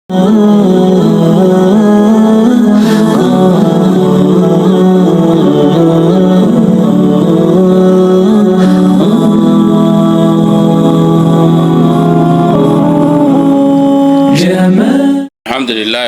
Alhamdulillah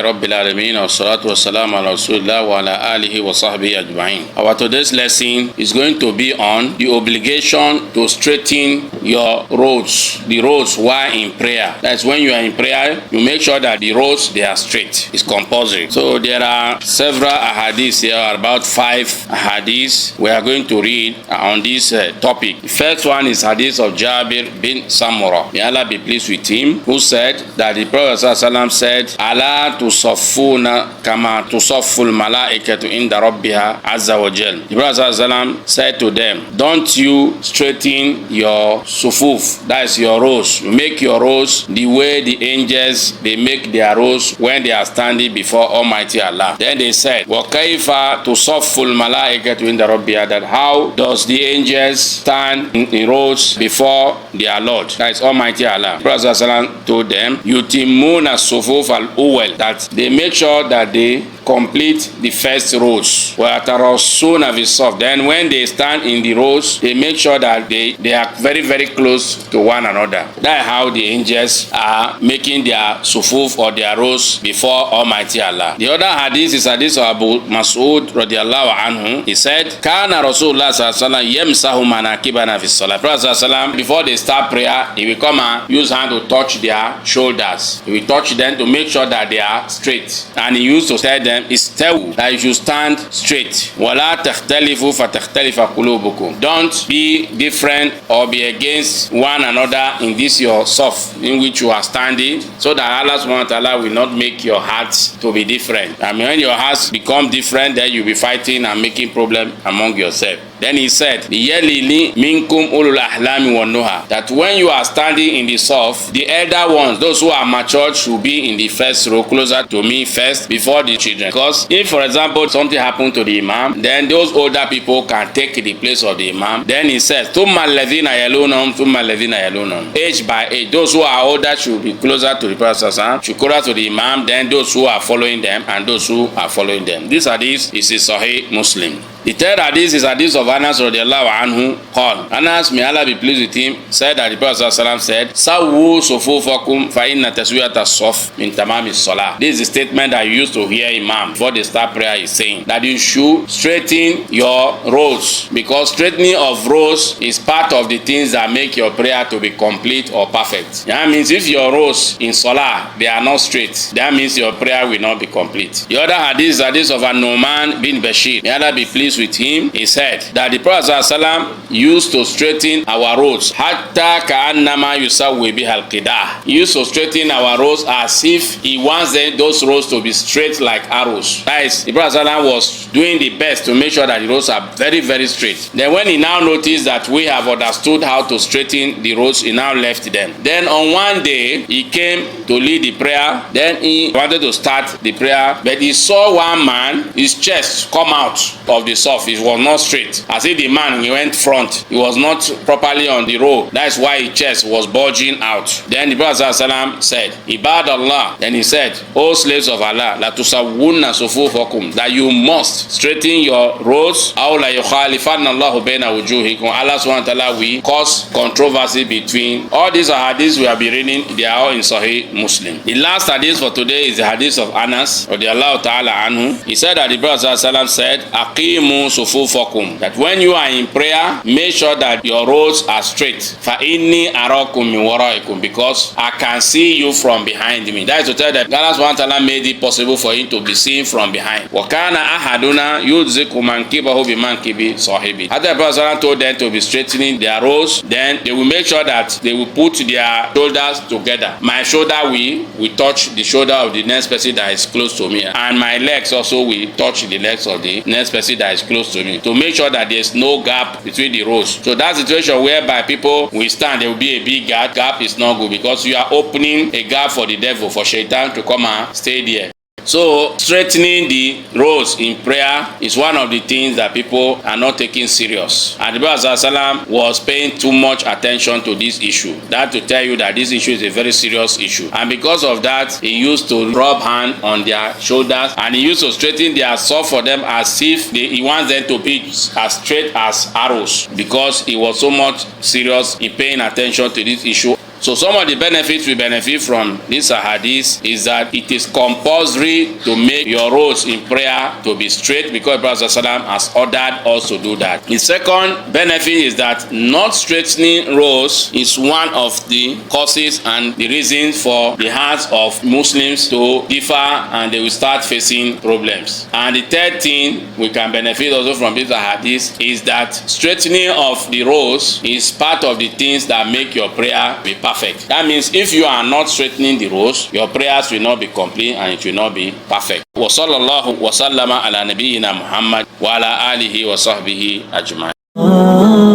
Rabbil Alameen wa salatu wa salam ala Rasulillah wa ala alihi wa sahbihi ajma'in. Our today's lesson is going to be on the obligation to straighten your rows, the rows while in prayer. That's when you are in prayer, you make sure that the rows, they are straight. It's compulsory. So there are several ahadiths here, about 5 ahadiths we are going to read on this topic. The first one is hadith of Jabir bin Samurah. May Allah be pleased with him, who said that the Prophet ﷺ said, Allah tusaffuna kama tusafful malaikatu inda rabbiha azza wa jal. The Prophet ﷺ said to them, don't you straighten your sufuf, that is your rows. You make your rows the way the angels, they make their rows when they are standing before Almighty Allah. Then they said, wa kaifa tusafful malaikatu inda rabbiha, that how does the angels stand in rows before their Lord, that is Almighty Allah. The Prophet ﷺ told them, yutimuna sufuf al-uwal, that they make sure that they complete the first rows. Then when they stand in the rows, they make sure that they are very, very close to one another. That's how the angels are making their sufuf or their rows before Almighty Allah. The other hadith is hadith of Abu Mas'ud radiallahu anhu. He said, Kana Rasulullah sallallahu alaihi wasallam yamsahu manakibana fi salah. Prophet before they start prayer, he will come and use hand to touch their shoulders. He will touch them to make sure that they are straight. And he used to tell them, istawu, that you should stand straight. Wala takhtalifu fatakhtalifa qulubukum. Don't be different or be against one another in this your saf in which you are standing, so that Allah subhanahu wa ta'ala will not make your hearts to be different. I mean, when your hearts become different, then you'll be fighting and making problem among yourself. Then he said, minkum ulul ahlami wan nuha, that when you are standing in the saf, the elder ones, those who are matured, should be in the first row, closer to me first, before the children. Because if, for example, something happened to the imam, then those older people can take the place of the imam. Then he says, thumma alladhina yalunhum, thumma alladhina yalunhum. Age by age, those who are older should be closer to the Prophet, should closer to the imam, then those who are following them, and those who are following them. This hadith is a Sahih Muslim. The third hadith is hadith of Anas radiallahu anhu called. Anas, may Allah be pleased with him, said that the Prophet ﷺ said, Sawwu sufufakum fa inna taswiyata as-saf min tamami as-salah. This is the statement that you used to hear Imam before they start prayer is saying, that you should straighten your rows, because straightening of rows is part of the things that make your prayer to be complete or perfect. That means if your rows in salah, they are not straight, that means your prayer will not be complete. The other hadith is hadith of An-Nu'man bin Bashir. May Allah be pleased with him. He said that the Prophet ﷺ used to straighten our roads, hatta ka'annama yusawwi biha al-qidah. He used to straighten our roads as if he wants those roads to be straight like arrows. That is, the Prophet ﷺ was doing the best to make sure that the roads are very, very straight. Then when he now noticed that we have understood how to straighten the roads, he now left them. Then on one day, he came to lead the prayer. Then he wanted to start the prayer, but he saw one man, his chest come out of the soft. It was not straight. As if the man, he went front, he was not properly on the row. That's why his chest was bulging out. Then the Prophet ﷺ said, Ibad Allah. Then he said, O slaves of Allah, la tusawwunna sufufakum, that you must straighten your rows. Aw la yukhalifanna Allahu baina wujuhikum. Allah subhanahu wa ta'ala will cause controversy between. All these are hadiths we have been reading. They are all in Sahih Muslim. The last hadith for today is the hadith of Anas radiallahu ta'ala anhu. He said that the Prophet ﷺ said, Aqimu sufufakum, that when you are in prayer, make sure that your rows are straight. Fa inni arakum min waraikum, because I can see you from behind me. That is to tell that Allah subhanahu wa ta'ala made it possible for him to be seen from behind. Wa kana ahaduna yudziku mankibahu bi mankibi sahibi. After the Prophet told them to be straightening their rows, then they will make sure that they will put their shoulders together. My shoulder will touch the shoulder of the next person that is close to me, and my legs also will touch the legs of the next person that is close to me, to make sure that there's no gap between the rows. So that situation whereby people will stand, there will be a big gap is not good, because you are opening a gap for the devil, for Shaitan to come and stay there. So straightening the rows in prayer is one of the things that people are not taking serious. And the Prophet was paying too much attention to this issue. That to tell you that this issue is a very serious issue. And because of that, he used to rub hand on their shoulders and he used to straighten their soul for them as if he wants them to be as straight as arrows, because he was so much serious in paying attention to this issue. So some of the benefits we benefit from this hadith is that it is compulsory to make your rows in prayer to be straight, because Prophet ﷺ has ordered us to do that. The second benefit is that not straightening rows is one of the causes and the reasons for the hearts of Muslims to differ and they will start facing problems. And the third thing we can benefit also from this hadith is that straightening of the rows is part of the things that make your prayer be perfect. That means if you are not straightening the rows, your prayers will not be complete and it will not be perfect. Wa sallallahu wa sallama ala nabiyyina Muhammad wa ala alihi wa sahbihi ajma'in.